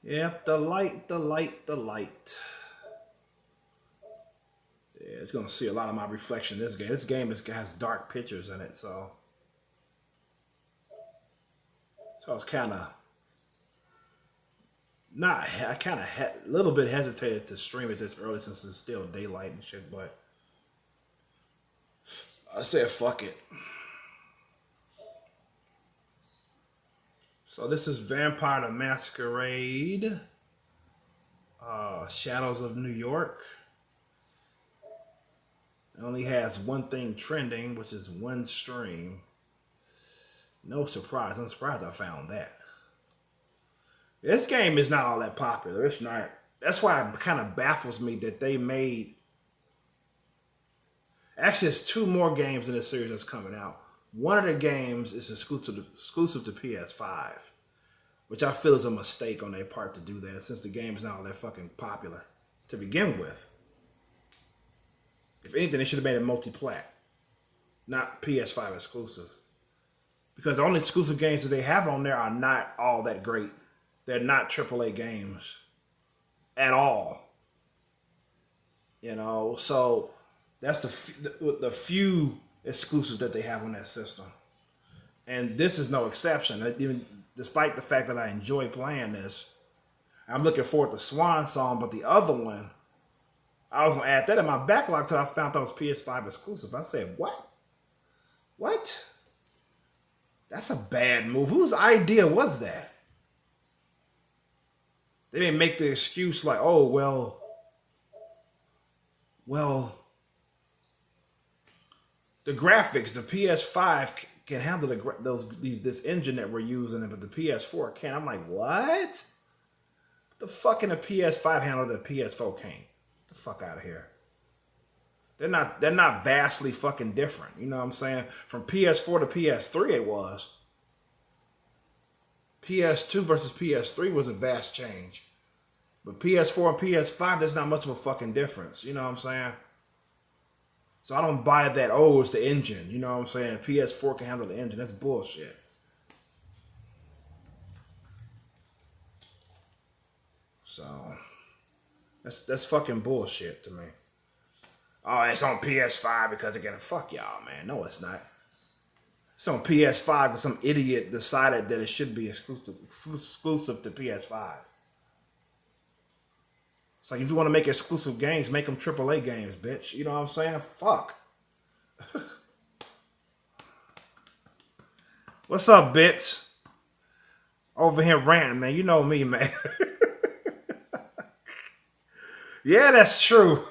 Yep, the light, the light, the light. Yeah, it's gonna see a lot of my reflection in this game. This game has dark pictures in it, so it's kind of not. I kind of a little bit hesitated to stream it this early since it's still daylight and shit. But I said fuck it. So this is Vampire the Masquerade, Shadows of New York. It only has one thing trending, which is one stream. No surprise. I'm surprised I found that. This game is not all that popular. It's not. That's why it kind of baffles me that they made. Actually, it's two more games in the series that's coming out. One of the games is exclusive to PS5, which I feel is a mistake on their part to do that, since the game is not all that fucking popular to begin with. If anything, they should have made it multi-plat, not PS5 exclusive. Because the only exclusive games that they have on there are not all that great. They're not AAA games at all. You know, so that's the few exclusives that they have on that system. And this is no exception. Even despite the fact that I enjoy playing this, I'm looking forward to Swan Song, but the other one, I was gonna add that in my backlog till I found out it was PS5 exclusive. I said, what? What? That's a bad move. Whose idea was that? They didn't make the excuse like, oh well, the graphics, the PS5 can handle this engine that we're using, but the PS4 can't. I'm like, what? The fuck can the PS5 handle that the PS4 can't? Get the fuck out of here. They're not vastly fucking different. You know what I'm saying? From PS4 to PS3 it was. PS2 versus PS3 was a vast change. But PS4 and PS5, there's not much of a fucking difference. You know what I'm saying? So I don't buy that, oh, it's the engine. You know what I'm saying? PS4 can handle the engine. That's bullshit. So that's fucking bullshit to me. Oh, it's on PS5 because they're gonna fuck y'all, man. No, it's not. It's on PS5 because some idiot decided that it should be exclusive to PS5. It's like if you want to make exclusive games, make them AAA games, bitch. You know what I'm saying? Fuck. What's up, bitch? Over here ranting, man. You know me, man. Yeah, that's true.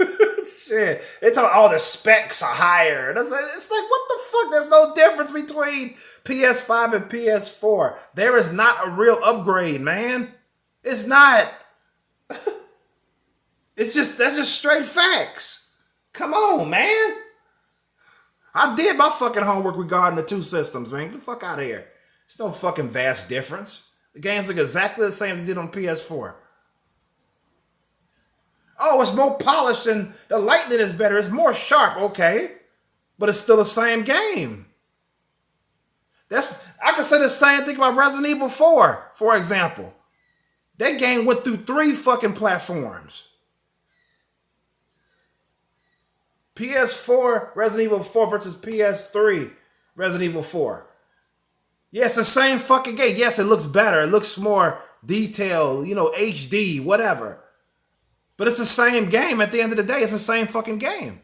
Shit. They talk all the specs are higher. It's like, what the fuck? There's no difference between PS5 and PS4. There is not a real upgrade, man. It's not. That's just straight facts. Come on, man. I did my fucking homework regarding the two systems, man. Get the fuck out of here. There's no fucking vast difference. The games look exactly the same as they did on PS4. Oh, it's more polished and the lighting is better. It's more sharp, okay. But it's still the same game. I can say the same thing about Resident Evil 4, for example. That game went through 3 fucking platforms. PS4 Resident Evil 4 versus PS3 Resident Evil 4. Yeah, it's the same fucking game. Yes, it looks better. It looks more detailed, HD, whatever. But it's the same game at the end of the day. It's the same fucking game.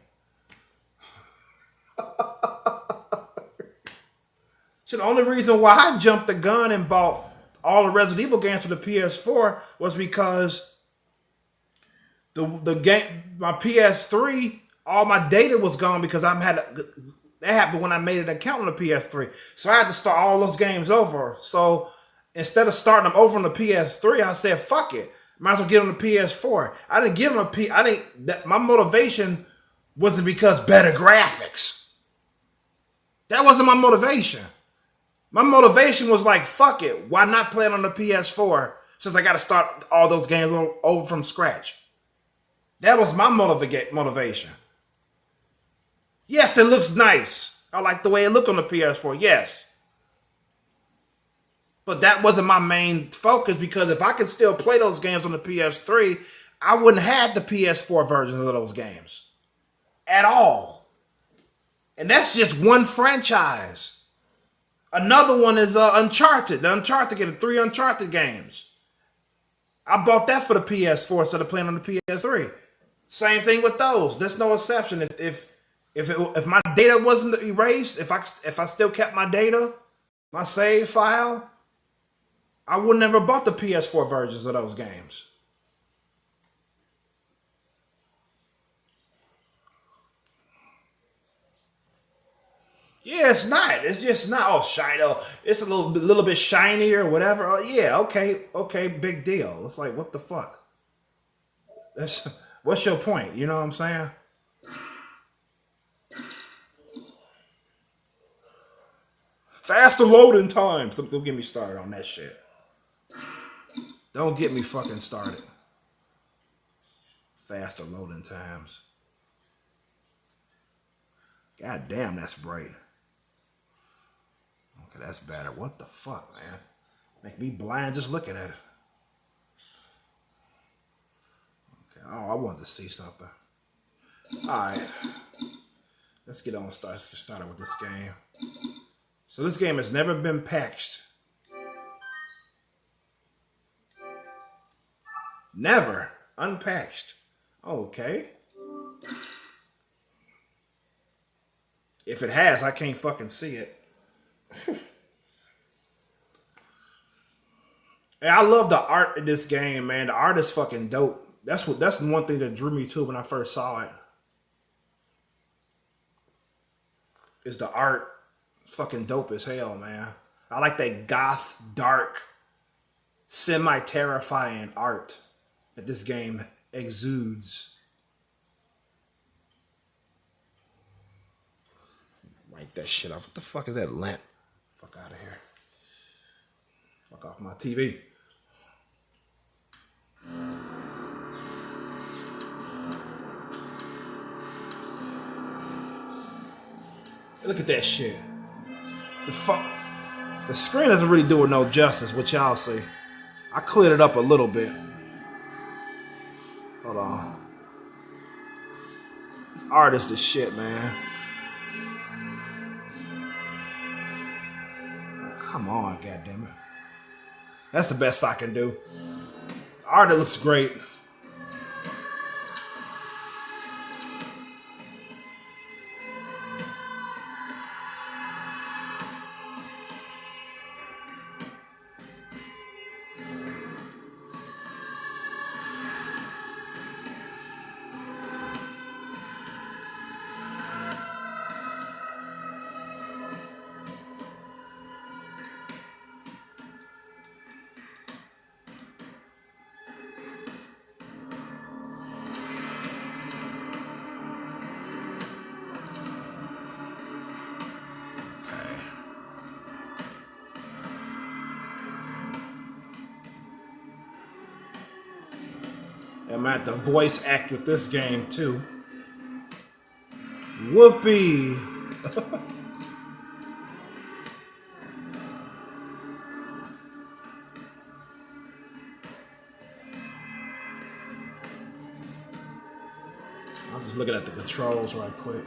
So the only reason why I jumped the gun and bought all the Resident Evil games for the PS4 was because the game, my PS3, all my data was gone because that happened when I made an account on the PS3. So I had to start all those games over. So instead of starting them over on the PS3, I said, fuck it. Might as well get on the PS4. I didn't get on my motivation wasn't because better graphics. That wasn't my motivation. My motivation was like, fuck it. Why not play it on the PS4 since I got to start all those games over from scratch? That was my motivation. Yes, it looks nice. I like the way it looked on the PS4. Yes. But that wasn't my main focus because if I could still play those games on the PS3, I wouldn't have the PS4 versions of those games at all. And that's just one franchise. Another one is Uncharted. The Uncharted game, 3 Uncharted games. I bought that for the PS4 instead of playing on the PS3. Same thing with those. There's no exception. If my data wasn't erased, if I still kept my data, my save file, I would never bought the PS4 versions of those games. Yeah, it's not. It's just not. Oh, shiny. Oh, it's a little bit shinier or whatever. Oh, yeah, okay, big deal. It's like, what the fuck? What's your point? You know what I'm saying? Faster loading times. Don't get me started on that shit. Don't get me fucking started. Faster loading times. God damn, that's bright. Okay, that's better. What the fuck, man? Make me blind just looking at it. Okay, oh, I wanted to see something. Alright. Let's get started with this game. So this game has never been patched. Never. Unpatched. Okay. If it has, I can't fucking see it. And I love the art in this game, man. The art is fucking dope. That's one thing that drew me to when I first saw it. Is the art fucking dope as hell, man. I like that goth, dark, semi-terrifying art that this game exudes. Wipe that shit off. What the fuck is that lint? Fuck out of here. Fuck off my TV. Look at that shit. The screen doesn't really do it no justice, what y'all see. I cleared it up a little bit. Hold on. This artist is shit, man. Come on, goddammit. That's the best I can do. The art, it looks great. I'm at the voice act with this game too. Whoopee! I'm just looking at the controls right quick.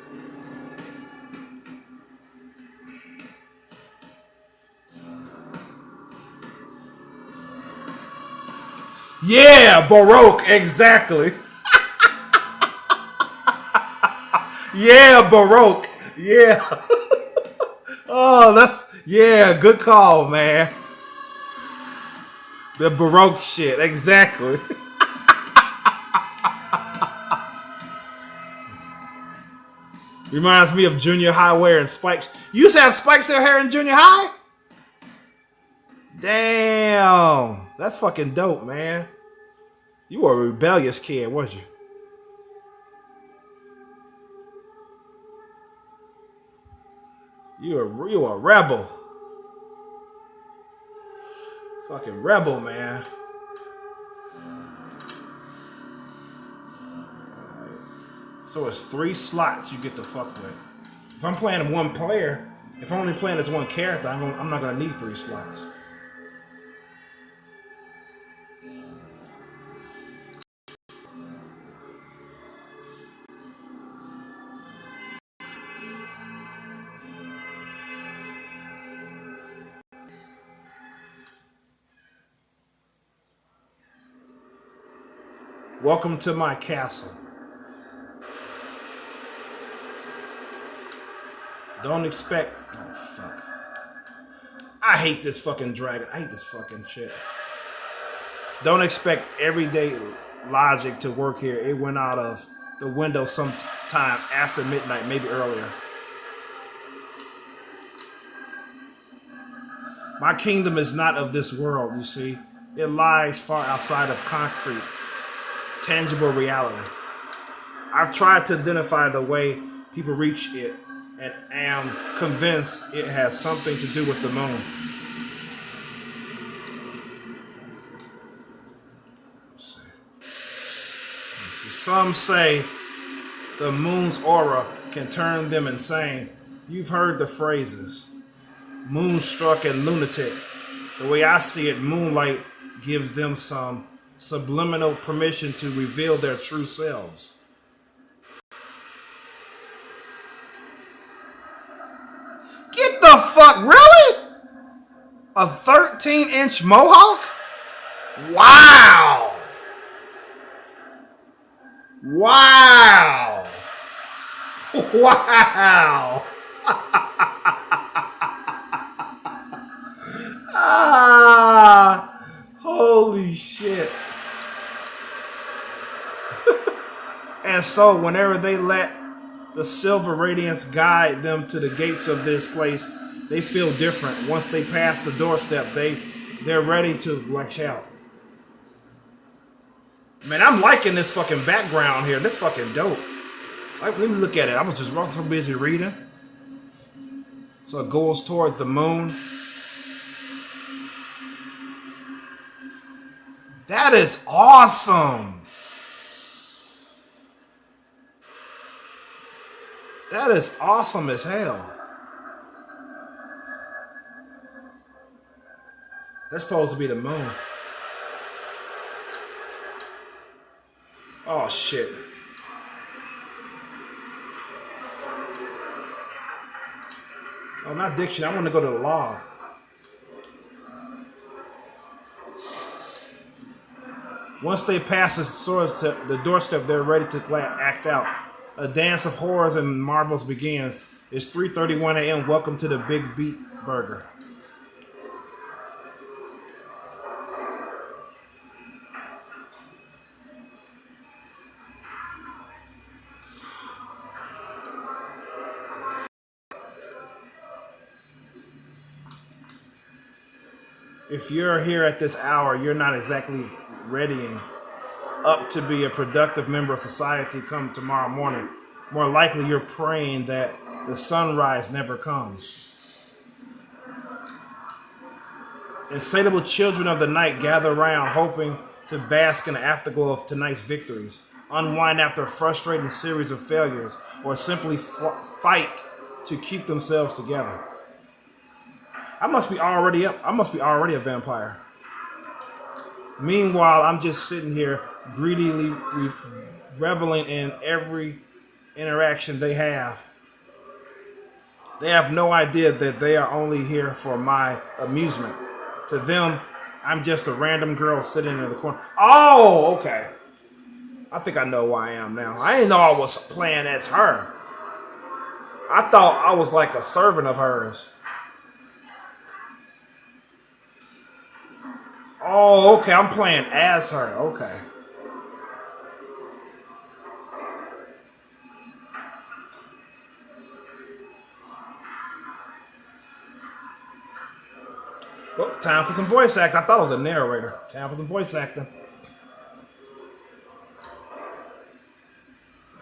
Yeah, Baroque, exactly. Yeah, Baroque. Yeah. Oh, yeah, good call, man. The Baroque shit, exactly. Reminds me of junior high wearing spikes. You used to have spikes in your hair in junior high? Damn. That's fucking dope, man. You were a rebellious kid, weren't you? You were a rebel. Fucking rebel, man. So it's 3 slots you get to fuck with. If I'm playing one player, if I'm only playing as one character, I'm not gonna need 3 slots. Welcome to my castle. Don't expect. Oh, fuck. I hate this fucking dragon. I hate this fucking shit. Don't expect everyday logic to work here. It went out of the window sometime after midnight, maybe earlier. My kingdom is not of this world, you see. It lies far outside of concrete, tangible reality. I've tried to identify the way people reach it and am convinced it has something to do with the moon. Some say the moon's aura can turn them insane. You've heard the phrases. Moonstruck and lunatic. The way I see it, moonlight gives them some subliminal permission to reveal their true selves. Get the fuck, really? A 13-inch mohawk? Wow! Wow! Wow! Holy shit. And so whenever they let the silver radiance guide them to the gates of this place, they feel different. Once they pass the doorstep, they're ready to lash out. Man, I'm liking this fucking background here. This fucking dope. Like, let me look at it. I was just so busy reading. So it goes towards the moon. That is awesome. That is awesome as hell. That's supposed to be the moon. Oh shit. Oh, not diction. I want to go to the log. Once they pass the doorstep, they're ready to act out. A dance of horrors and marvels begins. It's 3:31 a.m. Welcome to the Big Beat Burger. If you're here at this hour, you're not exactly readying up to be a productive member of society come tomorrow morning. More likely, you're praying that the sunrise never comes. Insatiable children of the night gather around, hoping to bask in the afterglow of tonight's victories, unwind after a frustrating series of failures, or simply fight to keep themselves together. I must be already a vampire. Meanwhile, I'm just sitting here greedily reveling in every interaction they have. They have no idea that they are only here for my amusement. To them, I'm just a random girl sitting in the corner. Oh, okay. I think I know who I am now. I didn't know I was playing as her. I thought I was like a servant of hers. Oh, okay. I'm playing as her. Okay. Well, time for some voice acting. I thought it was a narrator. Time for some voice acting.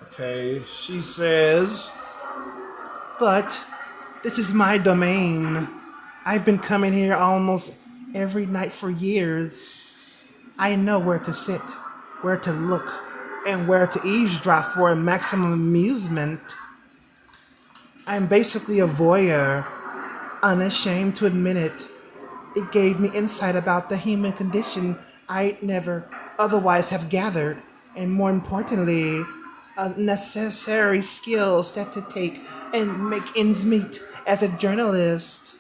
Okay, she says, but this is my domain. I've been coming here almost every night for years. I know where to sit, where to look, and where to eavesdrop for maximum amusement. I'm basically a voyeur, unashamed to admit it. It gave me insight about the human condition I'd never otherwise have gathered, and more importantly, a necessary skill set to take and make ends meet as a journalist.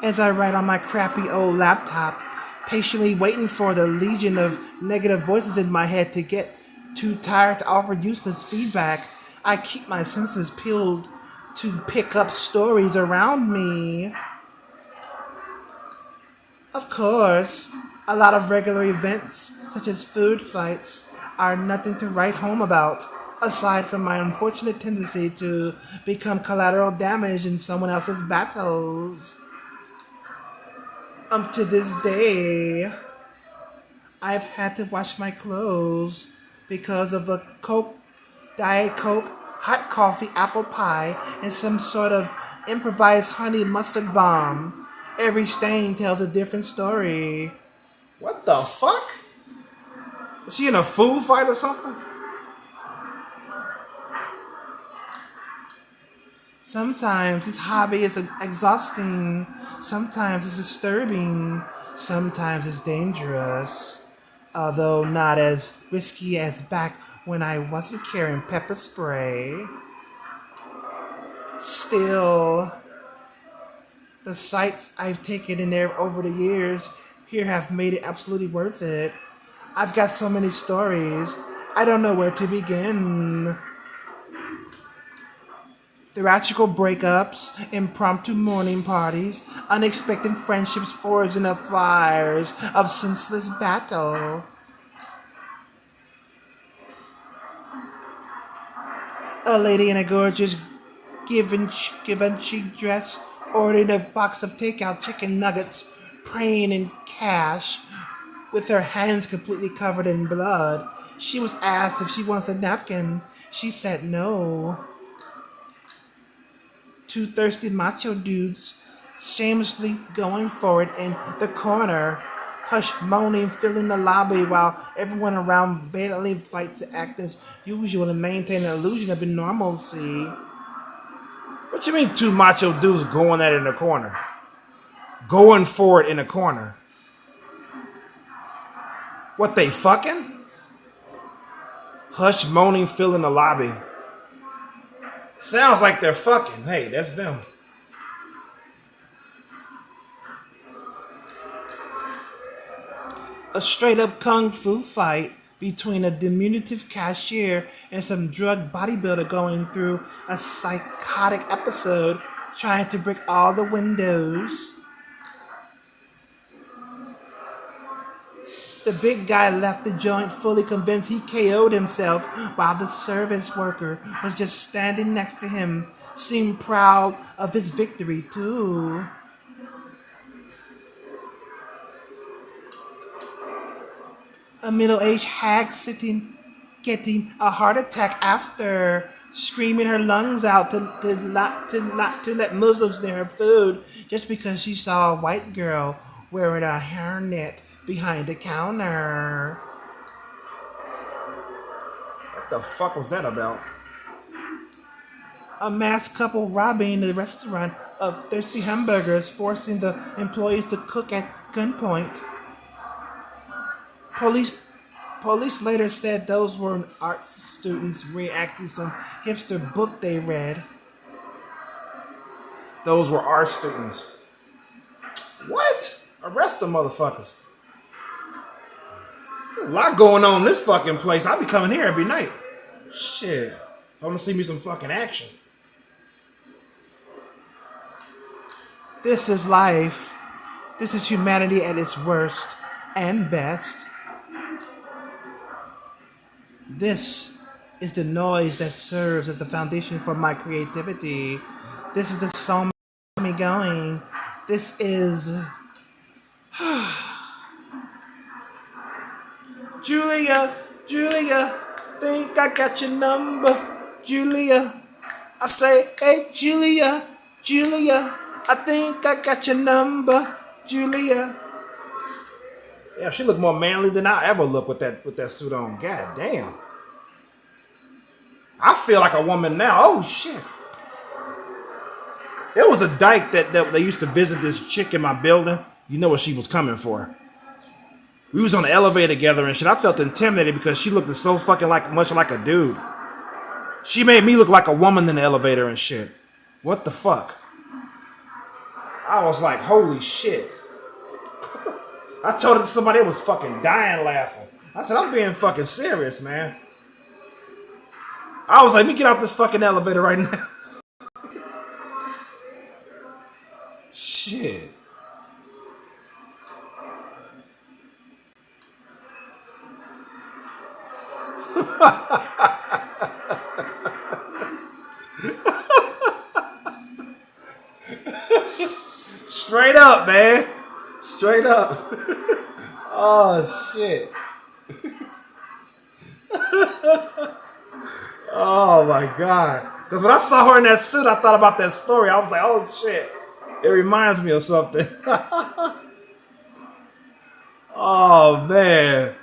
as I write on my crappy old laptop, patiently waiting for the legion of negative voices in my head to get too tired to offer useless feedback. I keep my senses peeled to pick up stories around me. Of course, a lot of regular events, such as food fights, are nothing to write home about, aside from my unfortunate tendency to become collateral damage in someone else's battles. To this day, I've had to wash my clothes because of a Coke, Diet Coke, hot coffee, apple pie, and some sort of improvised honey mustard bomb. Every stain tells a different story. What the fuck? Was she in a food fight or something? Sometimes this hobby is exhausting, sometimes it's disturbing, sometimes it's dangerous. Although not as risky as back when I wasn't carrying pepper spray. Still, the sights I've taken in there over the years here have made it absolutely worth it. I've got so many stories, I don't know where to begin. Theatrical breakups, impromptu morning parties, unexpected friendships forged in the fires of senseless battle. A lady in a gorgeous Givenchy dress ordering a box of takeout chicken nuggets, praying in cash, with her hands completely covered in blood. She was asked if she wants a napkin. She said no. Two thirsty macho dudes shamelessly going for it in the corner, hush moaning filling the lobby while everyone around valiantly fights to act as usual and maintain an illusion of normalcy. What you mean two macho dudes going at it in the corner? Going for it in the corner? What, they fucking? Hush moaning filling the lobby. Sounds like they're fucking. Hey, that's them. A straight up kung fu fight between a diminutive cashier and some drug bodybuilder going through a psychotic episode trying to break all the windows. The big guy left the joint fully convinced he KO'd himself while the service worker was just standing next to him, seemed proud of his victory too. A middle-aged hag getting a heart attack after screaming her lungs out to let Muslims near her food just because she saw a white girl wearing a hairnet behind the counter. What the fuck was that about? A masked couple robbing the restaurant of thirsty hamburgers, forcing the employees to cook at gunpoint. Police later said those were art students reacting to some hipster book they read. Those were art students. What? Arrest them motherfuckers. There's a lot going on in this fucking place. I be coming here every night. Shit. I want to see me some fucking action. This is life. This is humanity at its worst and best. This is the noise that serves as the foundation for my creativity. This is the song me going. This is Julia, think I got your number. Julia, I say, hey Julia, I think I got your number. Julia. Yeah, she looked more manly than I ever look with that suit on. God damn. I feel like a woman now. Oh shit. There was a dyke that they used to visit this chick in my building. You know what she was coming for. We was on the elevator together and shit. I felt intimidated because she looked so fucking much like a dude. She made me look like a woman in the elevator and shit. What the fuck? I was like, holy shit. I told it to somebody that was fucking dying laughing. I said, I'm being fucking serious, man. I was like, let me get off this fucking elevator right now. Shit. Straight up, man. Straight up. Oh, shit. Oh, my God. Because when I saw her in that suit, I thought about that story. I was like, oh, shit. It reminds me of something. Oh, man.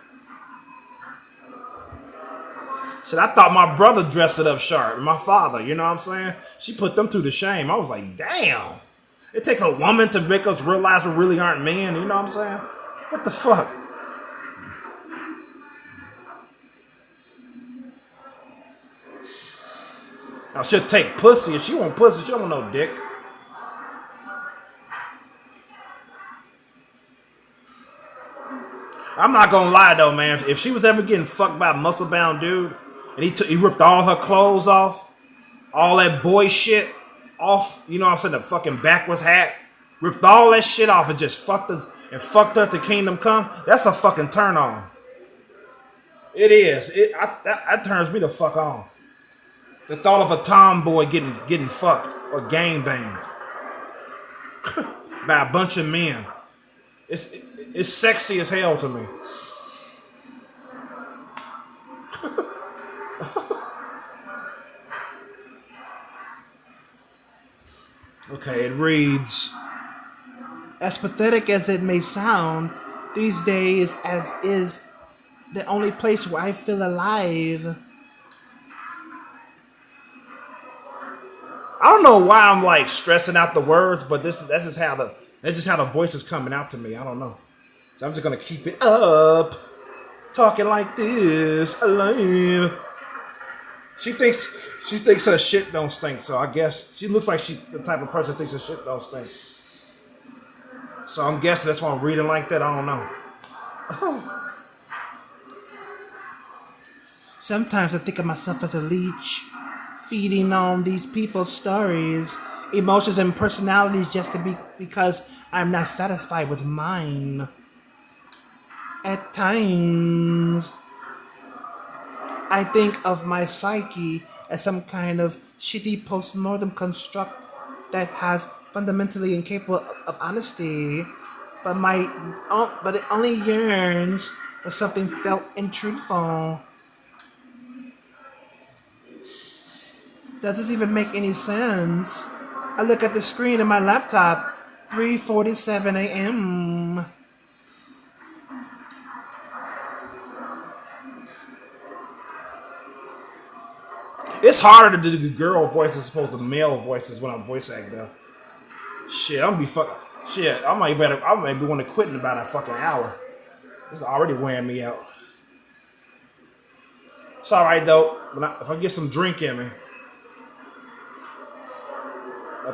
Shit, I thought my brother dressed it up sharp. My father, you know what I'm saying? She put them through the shame. I was like, damn. It takes a woman to make us realize we really aren't men. You know what I'm saying? What the fuck? Now she'll take pussy. If she want pussy, she don't want no dick. I'm not gonna lie though, man. If she was ever getting fucked by a muscle bound dude, and he ripped all her clothes off, all that boy shit off, you know what I'm saying, the fucking backwards hat, ripped all that shit off and just fucked us and fucked her to Kingdom Come, that's a fucking turn on. It is. That turns me the fuck on. The thought of a tomboy getting fucked or gang banged by a bunch of men. It's sexy as hell to me. Okay, it reads, as pathetic as it may sound, these days as is the only place where I feel alive. I don't know why I'm like stressing out the words, but that's just how the voice is coming out to me. I don't know. So I'm just gonna keep it up, talking like this, alive. She thinks her shit don't stink, so I guess she looks like she's the type of person that thinks her shit don't stink. So I'm guessing that's why I'm reading like that. I don't know. Sometimes I think of myself as a leech, feeding on these people's stories, emotions, and personalities just to be because I'm not satisfied with mine. At times, I think of my psyche as some kind of shitty postmortem construct that has fundamentally incapable of honesty, but it only yearns for something felt and truthful. Does this even make any sense? I look at the screen of my laptop, 3:47 a.m. It's harder to do the girl voices as opposed to male voices when I'm voice acting. Though. Shit, I'm gonna be fucking. Shit, I might be want to quit in about a fucking hour. It's already wearing me out. It's all right though. If I get some drink in me,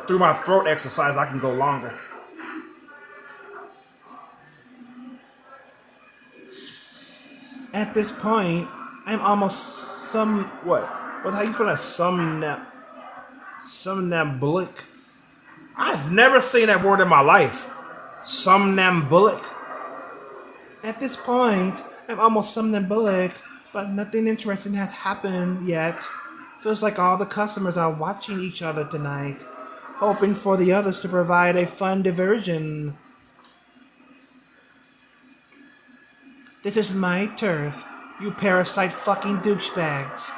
through my throat exercise, I can go longer. At this point, I'm almost some what? What? How you spell that? Somnambulic. I've never seen that word in my life. Somnambulic. At this point, I'm almost somnambulic, but nothing interesting has happened yet. Feels like all the customers are watching each other tonight, hoping for the others to provide a fun diversion. This is my turf, you parasite fucking douchebags.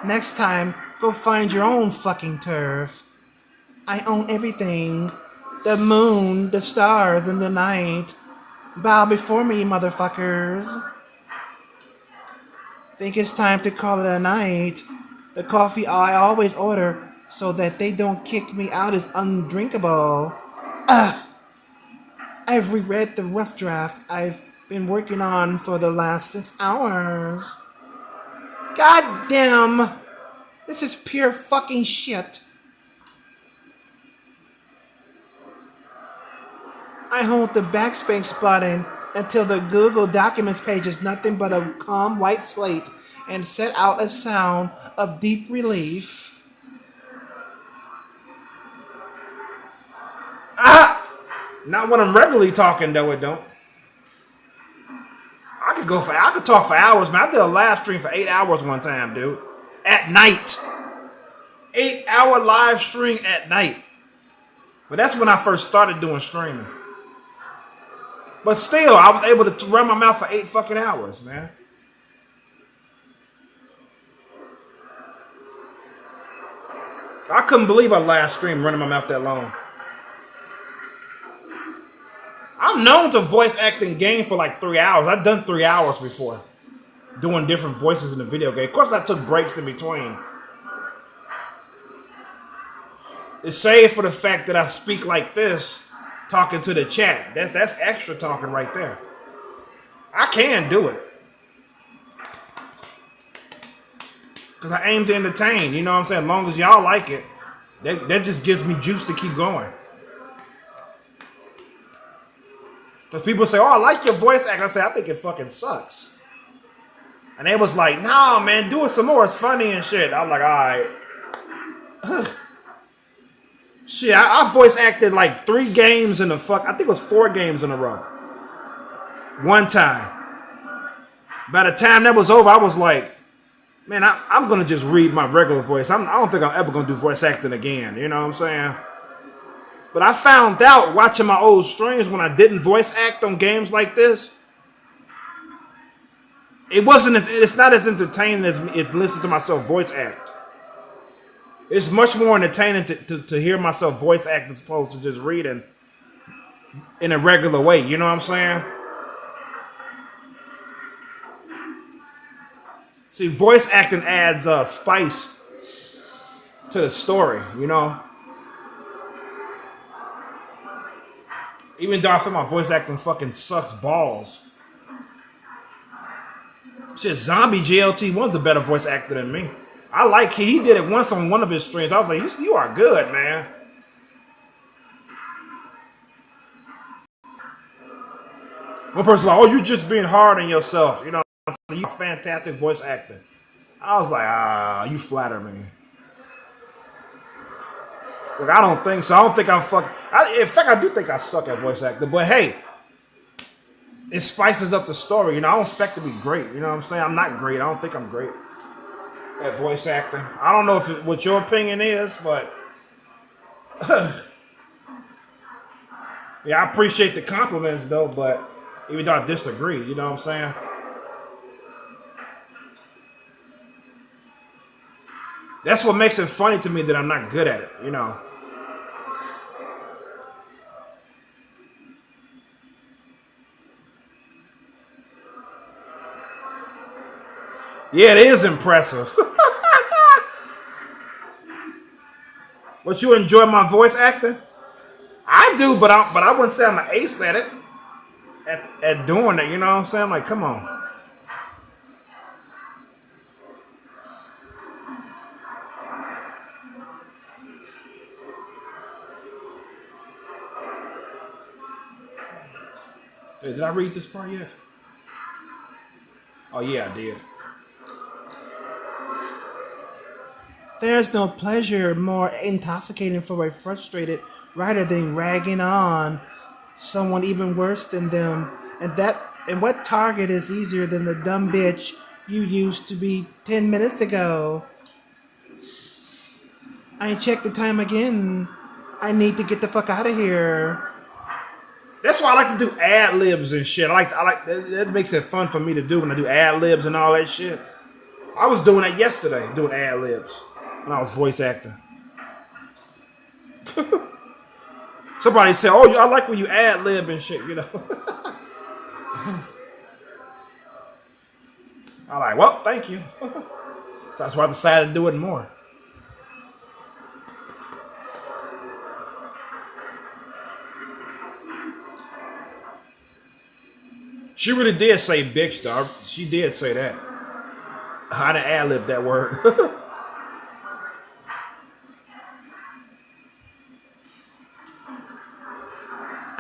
Next time, go find your own fucking turf. I own everything. The moon, the stars, and the night. Bow before me, motherfuckers. Think it's time to call it a night. The coffee I always order so that they don't kick me out is undrinkable. I've reread the rough draft I've been working on for the last 6 hours. God damn! This is pure fucking shit. I hold the backspace button until the Google Documents page is nothing but a calm white slate and set out a sound of deep relief. Not when I'm regularly talking, though. It don't. I could talk for hours, man. I did a live stream for 8 hours one time, dude. At night. 8 hour live stream at night. But that's when I first started doing streaming. But still, I was able to run my mouth for 8 fucking hours, man. I couldn't believe I live stream running my mouth that long. I'm known to voice act in game for like 3 hours. I've done 3 hours before. Doing different voices in the video game. Of course, I took breaks in between. It's save for the fact that I speak like this, talking to the chat. That's extra talking right there. I can do it. Because I aim to entertain, you know what I'm saying? As long as y'all like it, that just gives me juice to keep going. Because people say, oh, I like your voice act. I say, I think it fucking sucks. And they was like, nah, man, do it some more. It's funny and shit. I'm like, all right. Shit, I voice acted like 3 games in a I think it was 4 games in a row. One time. By the time that was over, I was like, man, I'm going to just read my regular voice. I don't think I'm ever going to do voice acting again. You know what I'm saying? But I found out watching my old streams when I didn't voice act on games like this, it's not as entertaining as it's listening to myself voice act. It's much more entertaining to hear myself voice act as opposed to just reading in a regular way. You know what I'm saying? See, voice acting adds spice to the story, you know? Even though I feel my voice acting fucking sucks balls. Shit, Zombie JLT1's a better voice actor than me. I like he did it once on one of his streams. I was like, you are good, man. One person like, oh, you just being hard on yourself. You know, so you fantastic voice actor. I was like, you flatter me. Like, I don't think so. I don't think I'm fucking. In fact, I do think I suck at voice acting. But hey, it spices up the story. You know, I don't expect to be great. You know what I'm saying? I'm not great. I don't think I'm great at voice acting. I don't know what your opinion is, but yeah, I appreciate the compliments though. But even though I disagree, you know what I'm saying? That's what makes it funny to me that I'm not good at it, you know. Yeah, it is impressive. But you enjoy my voice acting? I do, but I wouldn't say I'm an ace at it. At doing it, you know what I'm saying? Like, come on. Hey, did I read this part yet? Oh yeah, I did. There's no pleasure more intoxicating for a frustrated writer than ragging on someone even worse than them. And what target is easier than the dumb bitch you used to be 10 minutes ago? I checked the time again. I need to get the fuck out of here. That's why I like to do ad libs and shit. I like that makes it fun for me to do when I do ad libs and all that shit. I was doing that yesterday, doing ad libs when I was voice acting. Somebody said, "Oh, I like when you ad lib and shit," you know. I'm like, well, thank you. So that's why I decided to do it more. She really did say bitch, though. She did say that. I didn't ad lib that word.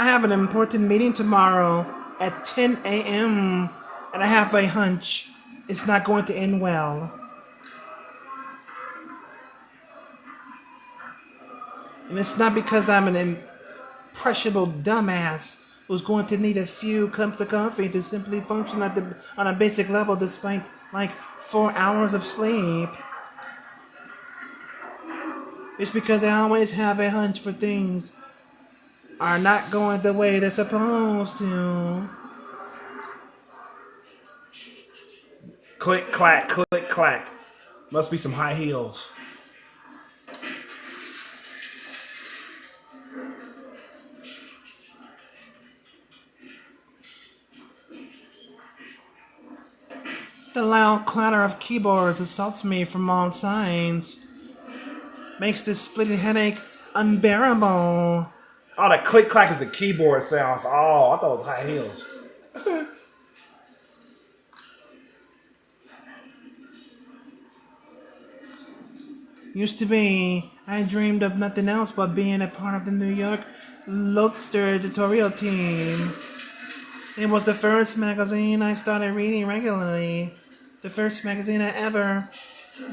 I have an important meeting tomorrow at 10 a.m. and I have a hunch it's not going to end well. And it's not because I'm an impressionable dumbass who's going to need a few cups of coffee to simply function on a basic level despite like 4 hours of sleep. It's because I always have a hunch for things are not going the way they're supposed to. Click, clack, click, clack. Must be some high heels. The loud clatter of keyboards assaults me from all sides. Makes this splitting headache unbearable. Oh, that click, clack is a keyboard sounds. Oh, I thought it was high heels. Used to be, I dreamed of nothing else but being a part of the New York Lodester editorial team. It was the first magazine I started reading regularly. The first magazine I ever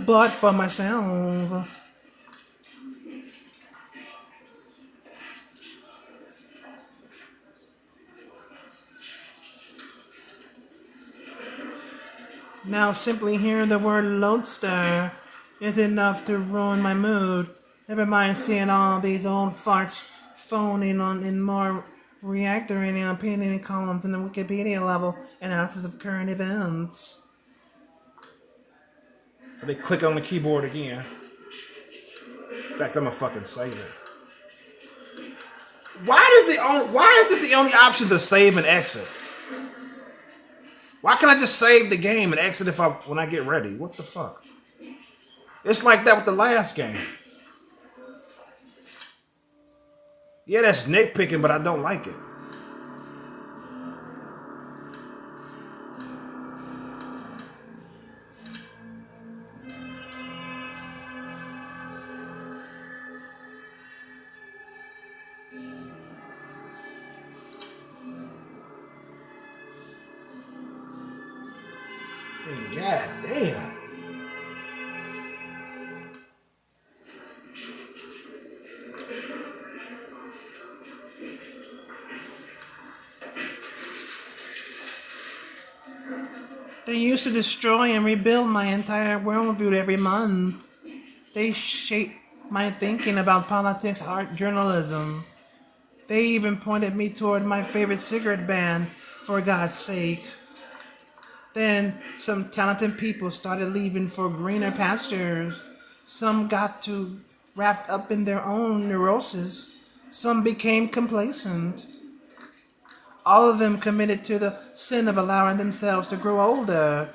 bought for myself. Now simply hearing the word Lodester is enough to ruin my mood. Never mind seeing all these old farts phoning on in more reactorating opinion columns in the Wikipedia level analysis of current events. So they click on the keyboard again. In fact, I'm gonna fucking save it. Why is it the only option to save and exit? Why can't I just save the game and exit when I get ready? What the fuck? It's like that with the last game. Yeah, that's nitpicking, but I don't like it. God damn. They used to destroy and rebuild my entire worldview every month. They shape my thinking about politics, art, journalism. They even pointed me toward my favorite cigarette band, for God's sake. Then some talented people started leaving for greener pastures. Some got too wrapped up in their own neurosis. Some became complacent. All of them committed to the sin of allowing themselves to grow older.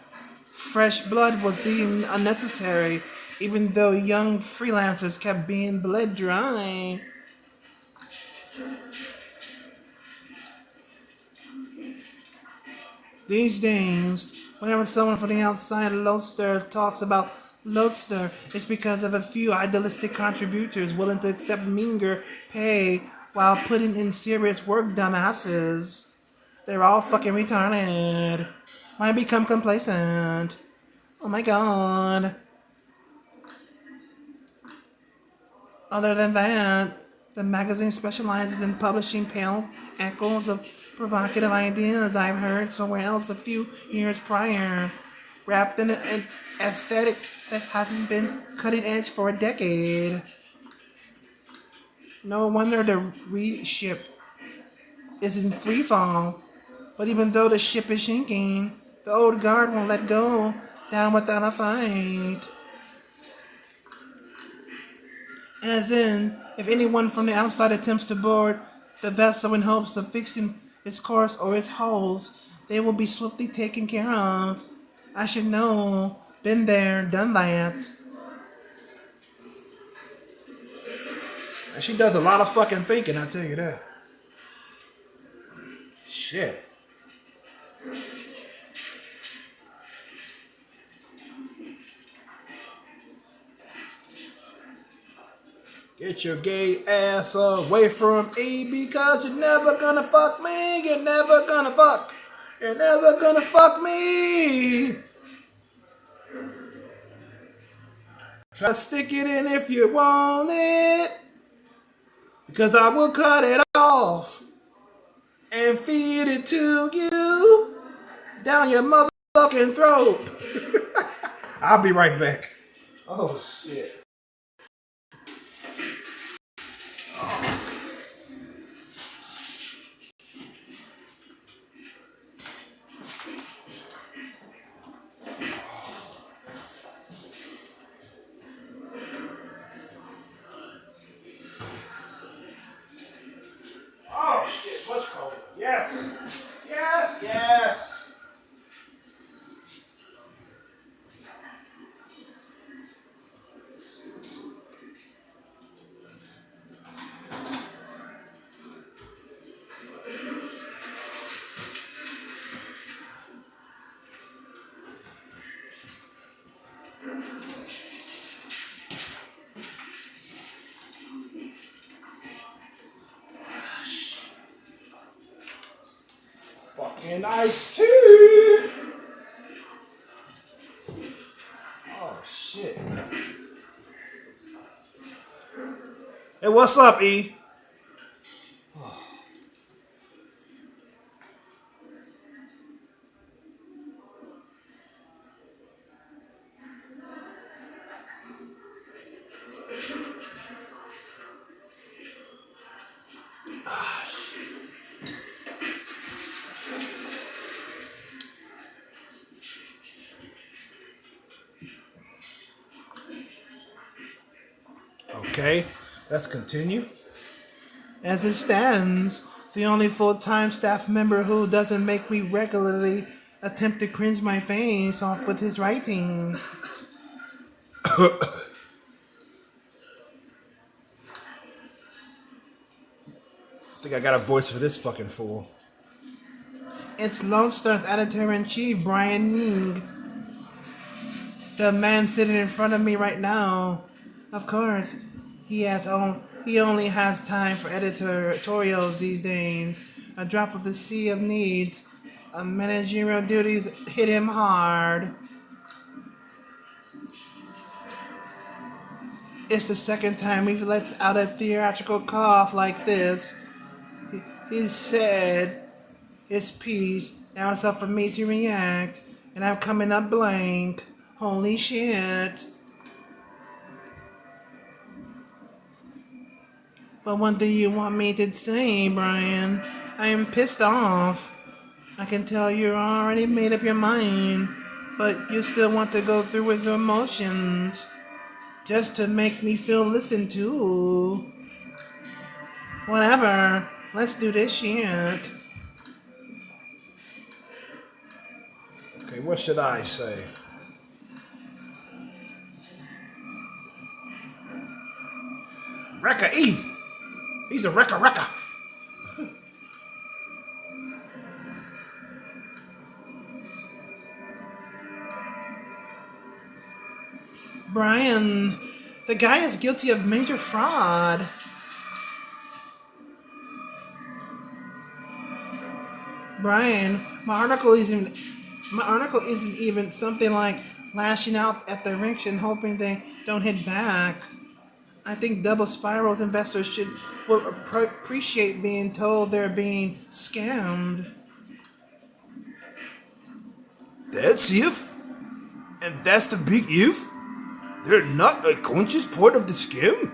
Fresh blood was deemed unnecessary, even though young freelancers kept being bled dry. These days, whenever someone from the outside Lodester talks about Lodester, it's because of a few idealistic contributors willing to accept meager pay while putting in serious work, dumbasses. They're all fucking retarded. Might become complacent. Oh my god. Other than that, the magazine specializes in publishing pale echoes of provocative ideas I've heard somewhere else a few years prior, wrapped in an aesthetic that hasn't been cutting edge for a decade. No wonder the read ship is in free fall. But even though the ship is sinking, the old guard won't let go down without a fight. As in, if anyone from the outside attempts to board the vessel in hopes of fixing its course or its holes, they will be swiftly taken care of. I should know. Been there, done that. And she does a lot of fucking thinking, I tell you that. Shit. Get your gay ass away from E because you're never gonna fuck me. You're never gonna fuck. You're never gonna fuck me. Try to stick it in if you want it. Because I will cut it off and feed it to you down your motherfucking throat. I'll be right back. Oh, shit. Oh, shit. Much colder. Yes. Yes, yes. Fucking iced tea. Oh, shit. Hey, what's up, E? Okay, let's continue. As it stands, the only full-time staff member who doesn't make me regularly attempt to cringe my face off with his writing. I think I got a voice for this fucking fool. It's Lone Star's editor-in-chief, Brian Ying. The man sitting in front of me right now. Of course, he only has time for editorials these days. A drop of the sea of needs. Managerial duties hit him hard. It's the second time we've let out a theatrical cough like this. He said his piece. Now it's up for me to react, and I'm coming up blank. Holy shit. But what do you want me to say, Brian? I am pissed off. I can tell you already made up your mind, but you still want to go through with your emotions. Just to make me feel listened to. Whatever. Let's do this shit. Okay, what should I say? Wrecker E! He's a wrecker. Brian, the guy is guilty of major fraud. Brian, my article isn't even something like lashing out at the rich and hoping they don't hit back. I think Double Spiral's investors would appreciate being told they're being scammed. That's if? And that's the big if? They're not a conscious part of the scam?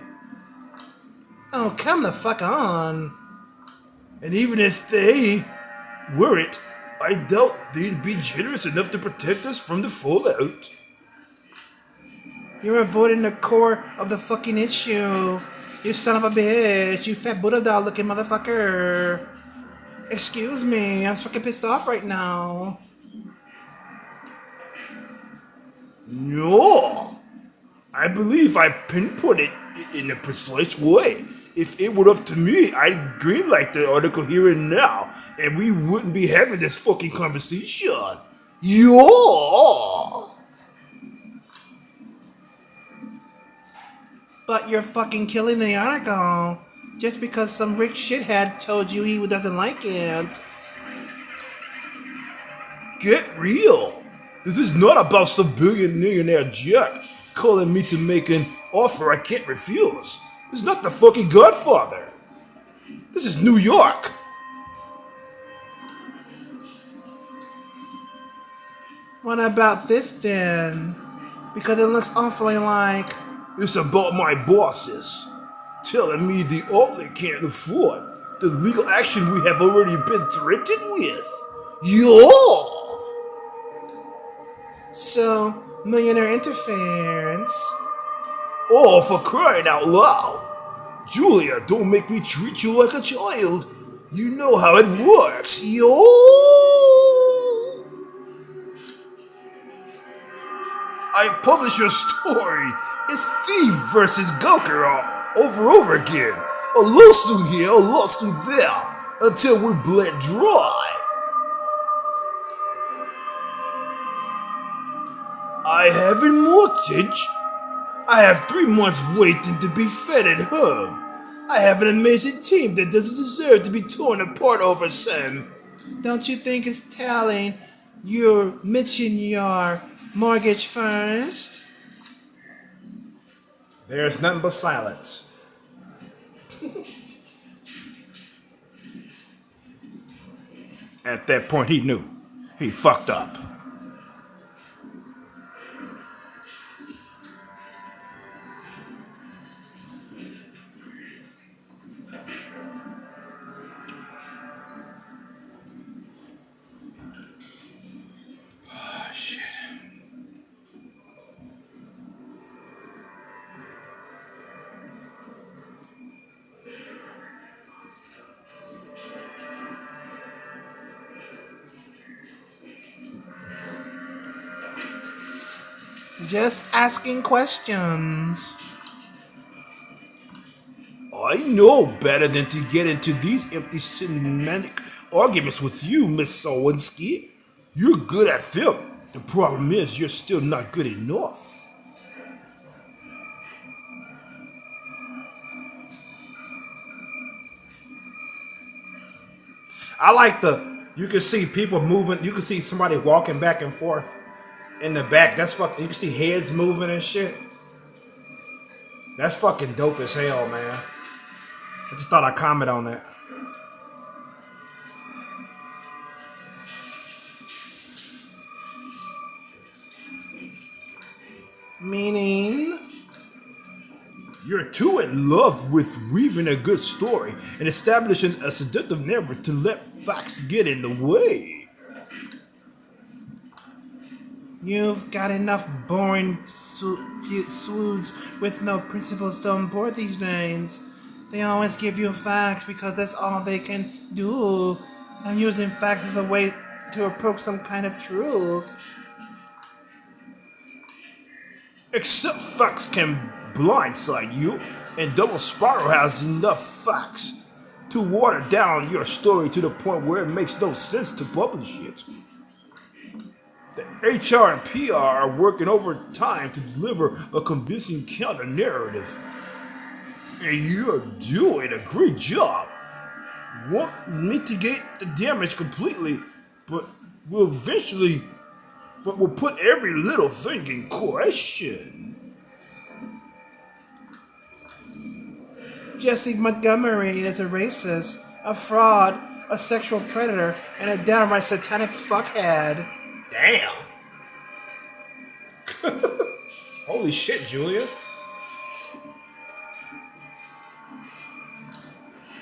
Oh, come the fuck on. And even if they were it, I doubt they'd be generous enough to protect us from the fallout. You're avoiding the core of the fucking issue. You son of a bitch. You fat Buddha doll looking motherfucker. Excuse me, I'm fucking pissed off right now. No! I believe I pinpointed it in a precise way. If it were up to me, I'd greenlight the article here and now, and we wouldn't be having this fucking conversation. Yeah! But you're fucking killing the article just because some rich shithead told you he doesn't like it. Get real. This is not about some millionaire jerk calling me to make an offer I can't refuse. This is not the fucking Godfather. This is New York. What about this then? Because it looks awfully like... It's about my bosses telling me the outlet can't afford the legal action we have already been threatened with. Yo! So, millionaire interference. Oh, for crying out loud. Julia, don't make me treat you like a child. You know how it works. Yo! I publish your story. It's Thief versus Gawker over again. A lawsuit here, a lawsuit there, until we're bled dry. I have a mortgage. I have 3 months waiting to be fed at home. I have an amazing team that doesn't deserve to be torn apart over some. Don't you think it's telling you mention your mortgage first? There's nothing but silence. At that point, he knew. He fucked up. Just asking questions. I know better than to get into these empty semantic arguments with you, Miss Sowinski. You're good at them. The problem is you're still not good enough. I like you can see people moving, you can see somebody walking back and forth in the back. That's fucking, you can see heads moving and shit. That's fucking dope as hell, man. I just thought I'd comment on that. Meaning? You're too in love with weaving a good story and establishing a seductive narrative to let facts get in the way. You've got enough boring swoods with no principles to on board these days. They always give you facts because that's all they can do. I'm using facts as a way to approach some kind of truth. Except facts can blindside you, and Double Spiral has enough facts to water down your story to the point where it makes no sense to publish it. The HR and PR are working overtime to deliver a convincing counter-narrative. And you're doing a great job. Won't mitigate the damage completely, but we'll put every little thing in question. Jesse Montgomery is a racist, a fraud, a sexual predator, and a downright satanic fuckhead. Damn. Holy shit, Julia.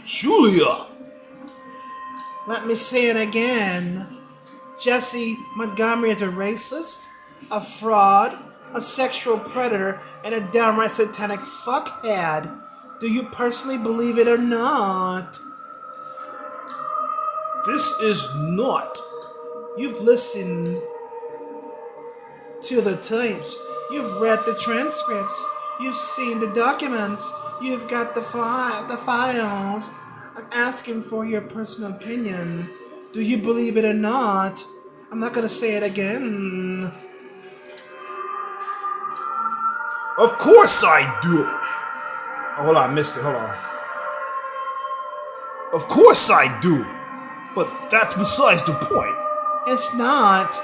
Julia! Let me say it again. Jesse Montgomery is a racist, a fraud, a sexual predator, and a downright satanic fuckhead. Do you personally believe it or not? This is not. You've listened to the tapes. You've read the transcripts. You've seen the documents. You've got the files. I'm asking for your personal opinion. Do you believe it or not? I'm not gonna say it again. Of course I do. Oh, hold on, I missed it. Hold on. Of course I do. But that's besides the point. It's not.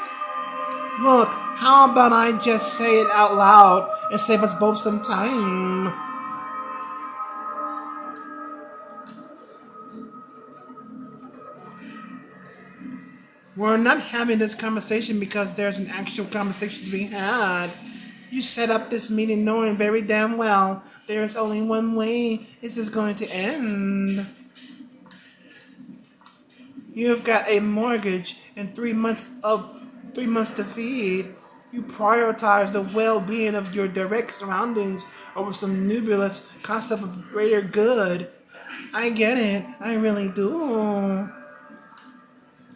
Look, how about I just say it out loud and save us both some time? We're not having this conversation because there's an actual conversation to be had. You set up this meeting knowing very damn well there's only one way this is going to end. You've got a mortgage and 3 months to feed. You prioritize the well-being of your direct surroundings over some nebulous concept of greater good. I get it, I really do.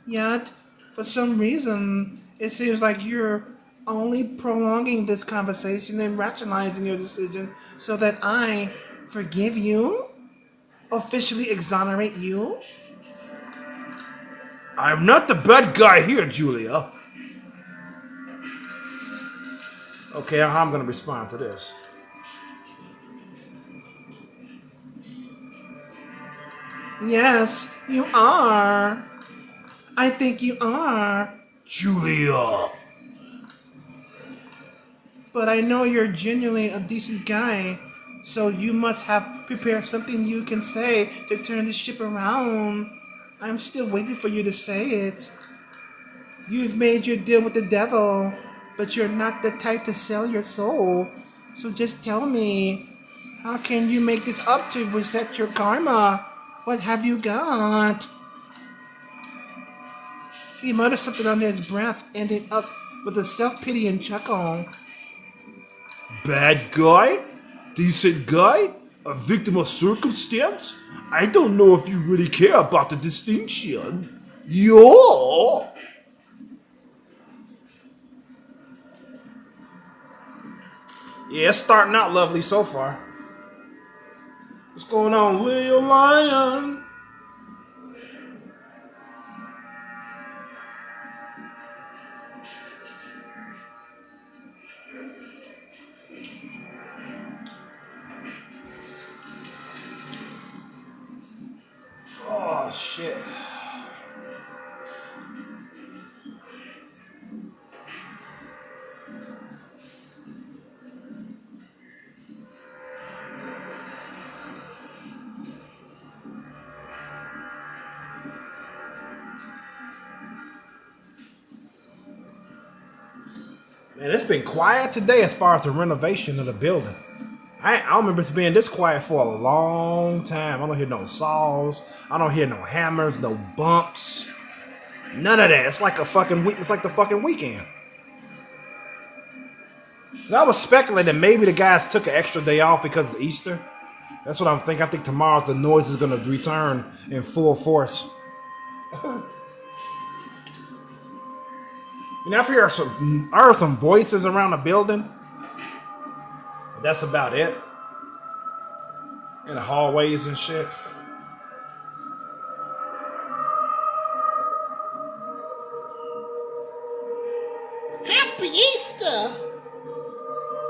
Yet, for some reason, it seems like you're only prolonging this conversation and rationalizing your decision so that I forgive you? Officially exonerate you? I'm not the bad guy here, Julia. Okay, how I'm gonna respond to this? Yes, you are. I think you are. Julia. But I know you're genuinely a decent guy, so you must have prepared something you can say to turn the ship around. I'm still waiting for you to say it. You've made your deal with the devil, but you're not the type to sell your soul. So just tell me, how can you make this up to reset your karma? What have you got? He muttered something under his breath, ending up with a self-pitying chuckle. Bad guy? Decent guy? A victim of circumstance? I don't know if you really care about the distinction. Yo! Yeah, it's starting out lovely so far. What's going on, Leo Lion? Oh, shit. Man, it's been quiet today as far as the renovation of the building. I don't remember it being this quiet for a long time. I don't hear no saws. I don't hear no hammers, no bumps. None of that. It's like a fucking week. It's like the fucking weekend. And I was speculating maybe the guys took an extra day off because it's Easter. That's what I'm thinking. I think tomorrow the noise is gonna return in full force. You know, I heard some voices around the building. But that's about it. In the hallways and shit. Happy Easter!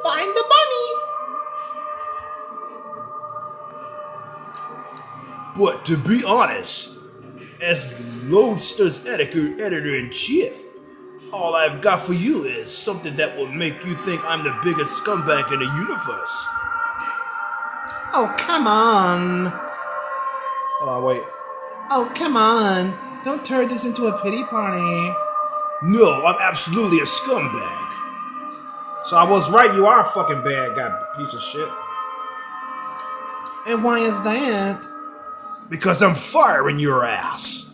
Find the bunny! But to be honest, as Loadster's editor-in-chief, all I've got for you is something that will make you think I'm the biggest scumbag in the universe. Oh, come on. Hold on, wait. Oh, come on. Don't turn this into a pity party. No, I'm absolutely a scumbag. So I was right, you are a fucking bad guy, piece of shit. And why is that? Because I'm firing your ass.